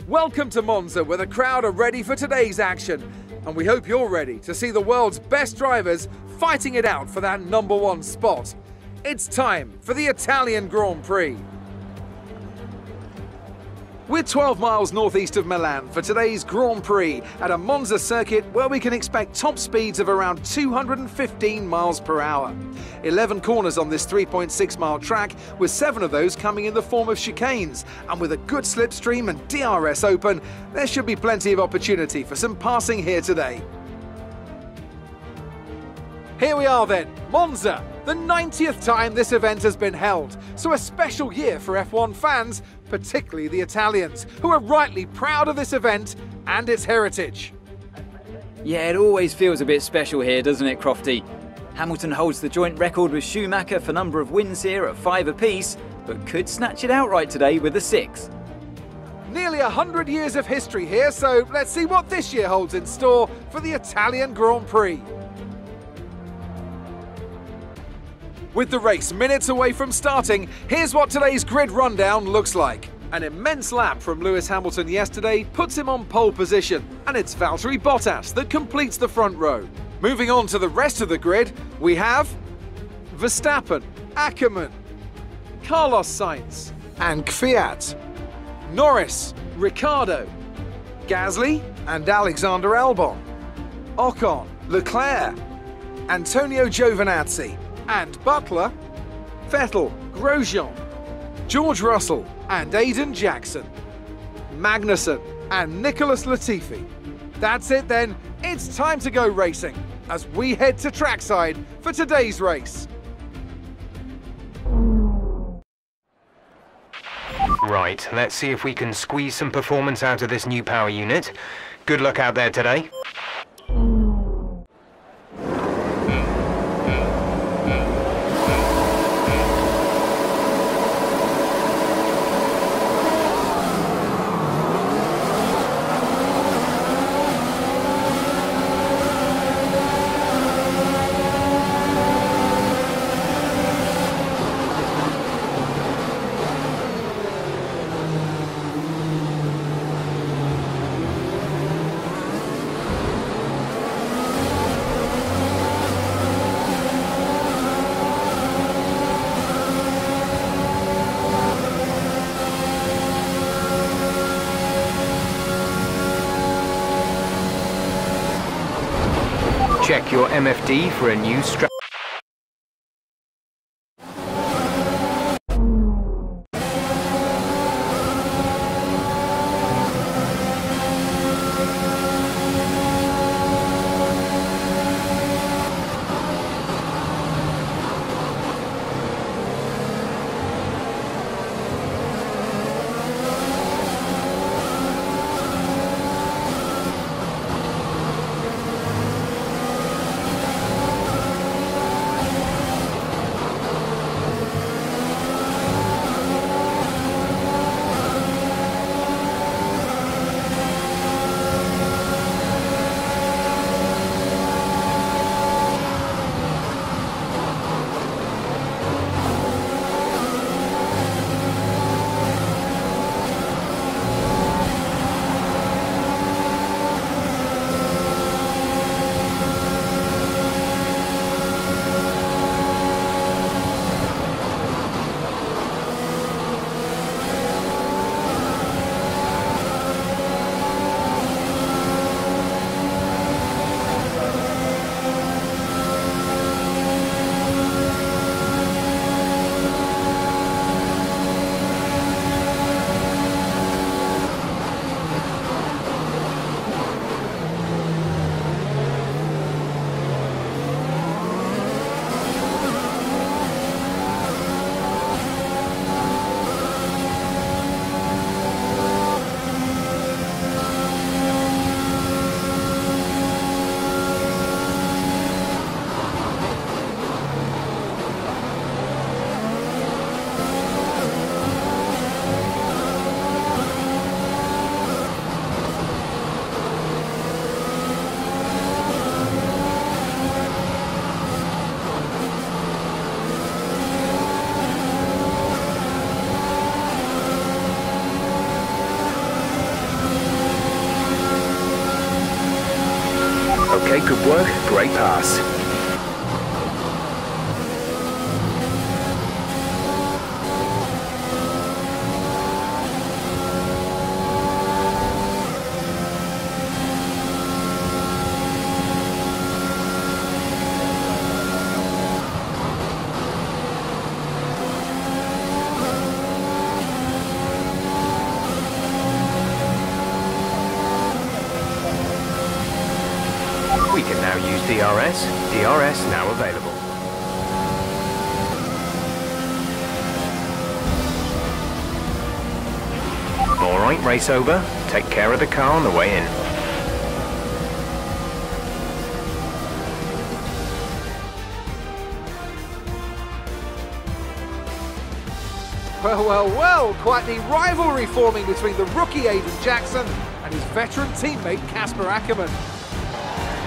Welcome to Monza, where the crowd are ready for today's action. And we hope you're ready to see the world's best drivers fighting it out for that #1 spot. It's time for the Italian Grand Prix. We're 12 miles northeast of Milan for today's Grand Prix at a Monza circuit where we can expect top speeds of around 215 miles per hour. 11 corners on this 3.6-mile track, with 7 of those coming in the form of chicanes. And with a good slipstream and DRS open, there should be plenty of opportunity for some passing here today. Here we are then, Monza, the 90th time this event has been held. So a special year for F1 fans, particularly the Italians, who are rightly proud of this event and its heritage. Yeah, it always feels a bit special here, doesn't it, Crofty? Hamilton holds the joint record with Schumacher for number of wins here at 5 apiece, but could snatch it outright today with a 6. Nearly 100 years of history here, so let's see what this year holds in store for the Italian Grand Prix. With the race minutes away from starting, here's what today's grid rundown looks like. An immense lap from Lewis Hamilton yesterday puts him on pole position, and it's Valtteri Bottas that completes the front row. Moving on to the rest of the grid, we have Verstappen, Ackermann, Carlos Sainz and Kvyat, Norris, Ricciardo, Gasly and Alexander Albon, Ocon, Leclerc, Antonio Giovinazzi and Butler, Vettel, Grosjean, George Russell and Aiden Jackson, Magnussen and Nicholas Latifi. That's it then, it's time to go racing as we head to trackside for today's race. Right, let's see if we can squeeze some performance out of this new power unit. Good luck out there today. Check your MFD for a new strap. Okay, good work. Great pass. We can now use DRS. DRS now available. Alright, race over. Take care of the car on the way in. Well, well, well, quite the rivalry forming between the rookie Aiden Jackson and his veteran teammate Casper Ackermann.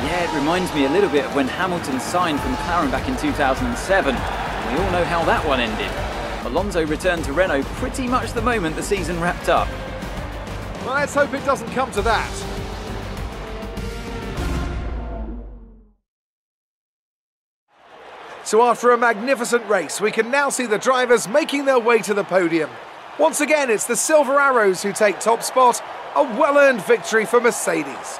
Yeah, it reminds me a little bit of when Hamilton signed for McLaren back in 2007. We all know how that one ended. Alonso returned to Renault pretty much the moment the season wrapped up. Well, let's hope it doesn't come to that. So after a magnificent race, we can now see the drivers making their way to the podium. Once again, it's the Silver Arrows who take top spot, a well-earned victory for Mercedes.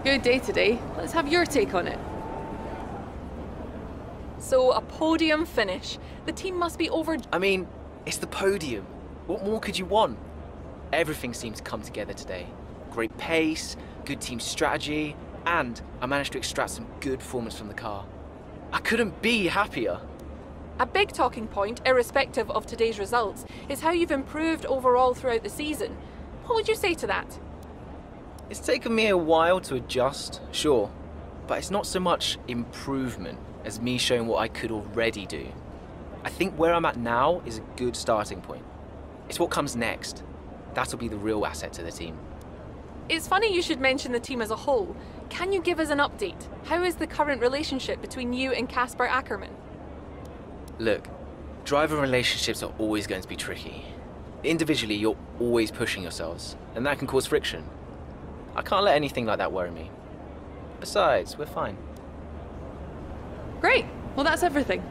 Good day today. Let's have your take on it. So, a podium finish. The team must be over... I mean, it's the podium. What more could you want? Everything seemed to come together today. Great pace, good team strategy, and I managed to extract some good performance from the car. I couldn't be happier. A big talking point, irrespective of today's results, is how you've improved overall throughout the season. What would you say to that? It's taken me a while to adjust, sure, but it's not so much improvement as me showing what I could already do. I think where I'm at now is a good starting point. It's what comes next. That'll be the real asset to the team. It's funny you should mention the team as a whole. Can you give us an update? How is the current relationship between you and Casper Ackermann? Look, driver relationships are always going to be tricky. Individually, you're always pushing yourselves, and that can cause friction. I can't let anything like that worry me. Besides, we're fine. Great. Well, that's everything.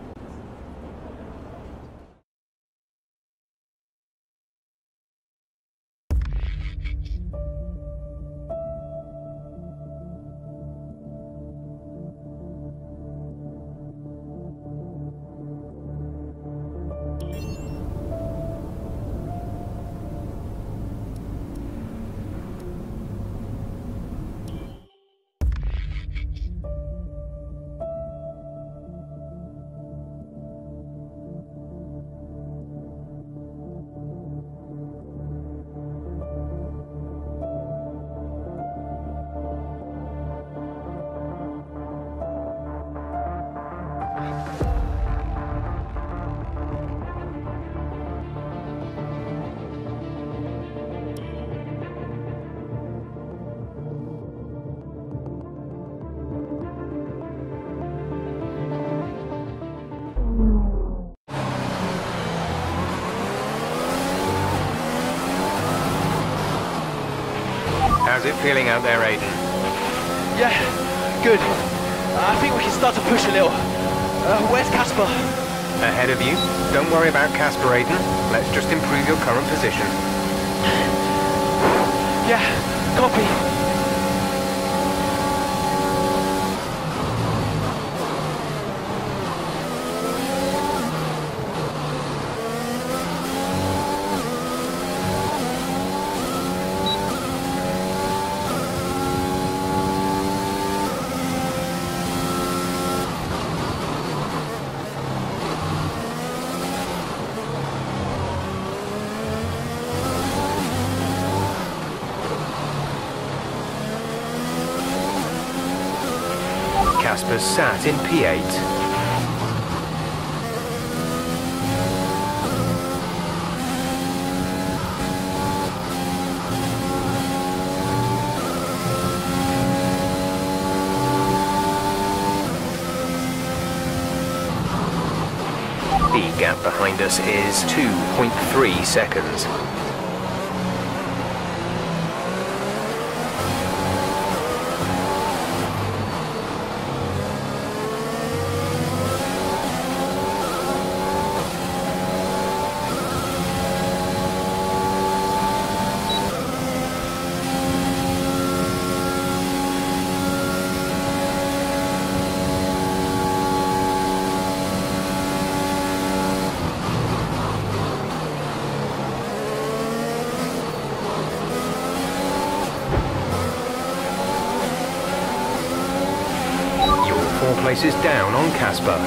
How's it feeling out there, Aiden? Yeah, good. I think we can start to push a little. Where's Casper? Ahead of you. Don't worry about Casper, Aiden. Let's just improve your current position. Yeah, copy. Casper's sat in P8. The gap behind us is 2.3 seconds. You're 4 places down on Casper.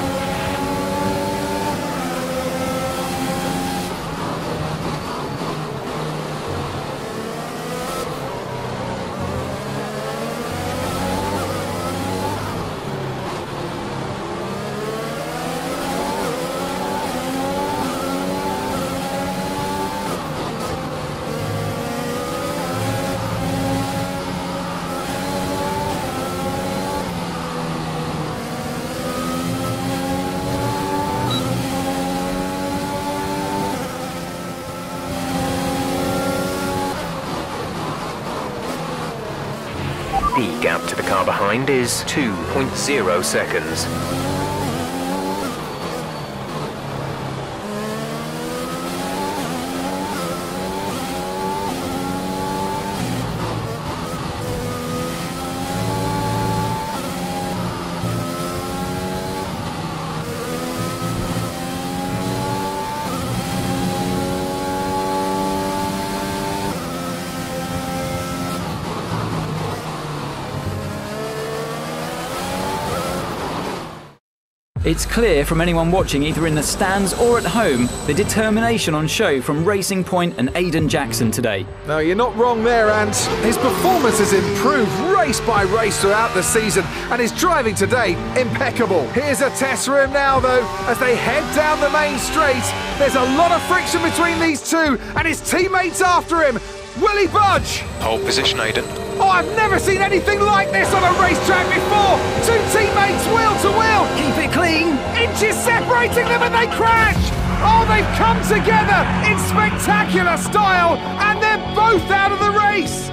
The gap to the car behind is 2.0 seconds. It's clear from anyone watching either in the stands or at home the determination on show from Racing Point and Aiden Jackson today. No, you're not wrong there, Ant. His performance has improved race by race throughout the season, and his driving today, impeccable. Here's a test for him now, though, as they head down the main straight. There's a lot of friction between these two, and his teammates after him. Will he budge? Pole position, Aiden. Oh, I've never seen anything like this on a racetrack before! Two teammates wheel to wheel! Keep it clean! Inches separating them and they crash! Oh, they've come together in spectacular style, and they're both out of the race!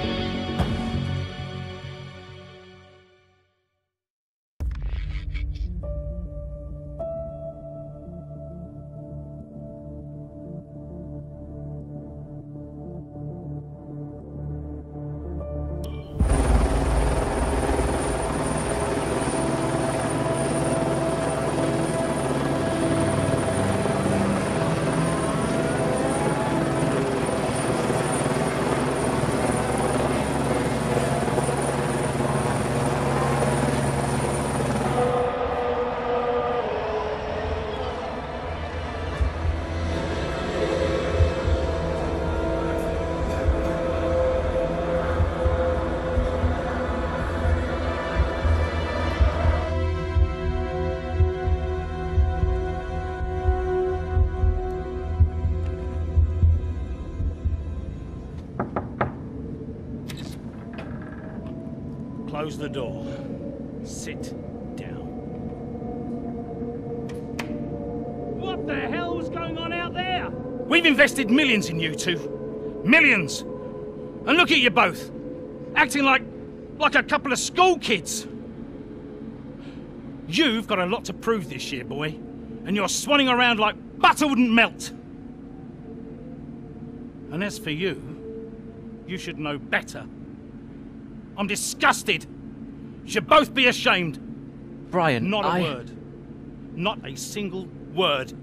Close the door. Sit down. What the hell was going on out there? We've invested millions in you two. Millions! And look at you both. Acting like a couple of school kids. You've got a lot to prove this year, boy. And you're swanning around like butter wouldn't melt. And as for you, you should know better. I'm disgusted. You should both be ashamed. Brian, Not a word. Not a single word.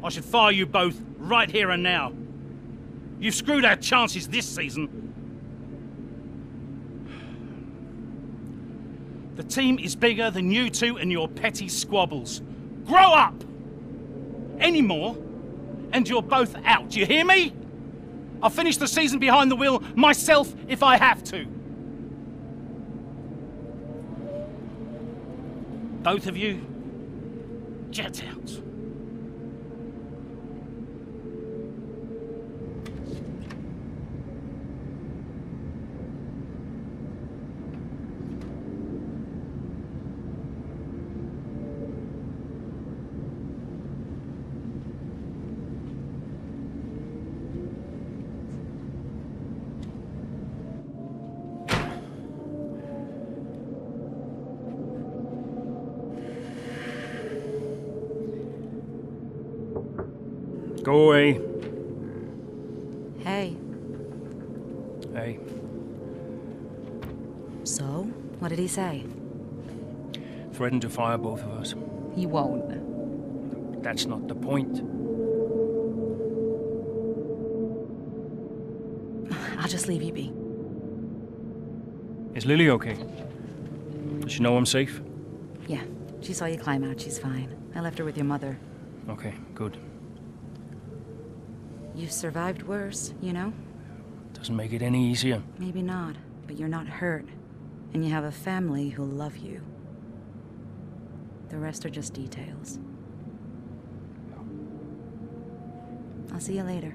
I should fire you both right here and now. You've screwed our chances this season. The team is bigger than you two and your petty squabbles. Grow up! Any more, and you're both out. You hear me? I'll finish the season behind the wheel myself if I have to. both of you, jet out. Go away. Hey. Hey. So, what did he say? Threatened to fire both of us. He won't. That's not the point. I'll just leave you be. Is Lily okay? Does she know I'm safe? Yeah, she saw you climb out. She's fine. I left her with your mother. Okay, good. You've survived worse, you know? Doesn't make it any easier. Maybe not, but you're not hurt. And you have a family who'll love you. The rest are just details. I'll see you later.